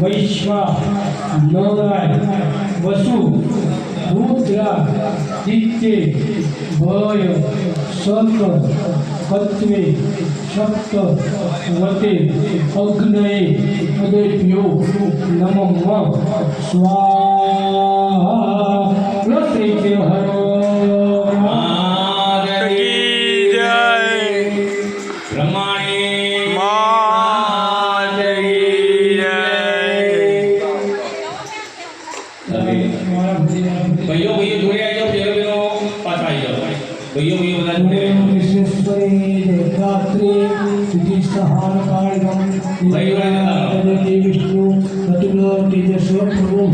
વૈશ્વા નરાય વસુ રુદ્રા દિત્ય ભય સત કત્વે સપ્ત વતે અગ્નયે અદેભ્યો નમઃ સ્વાહા શ્રી હરો ભાઈઓ જોડે આવી જાઓ પેલો પેલો પાછા આવી જાઓ ભાઈઓ બધા જોડે વિશ્વેશ્વરી દેવરાત્રિ વિધિ સહાન કાળગમ ભાઈઓ વિષ્ણુ પ્રતુલ તેજસ્વ પ્રભુ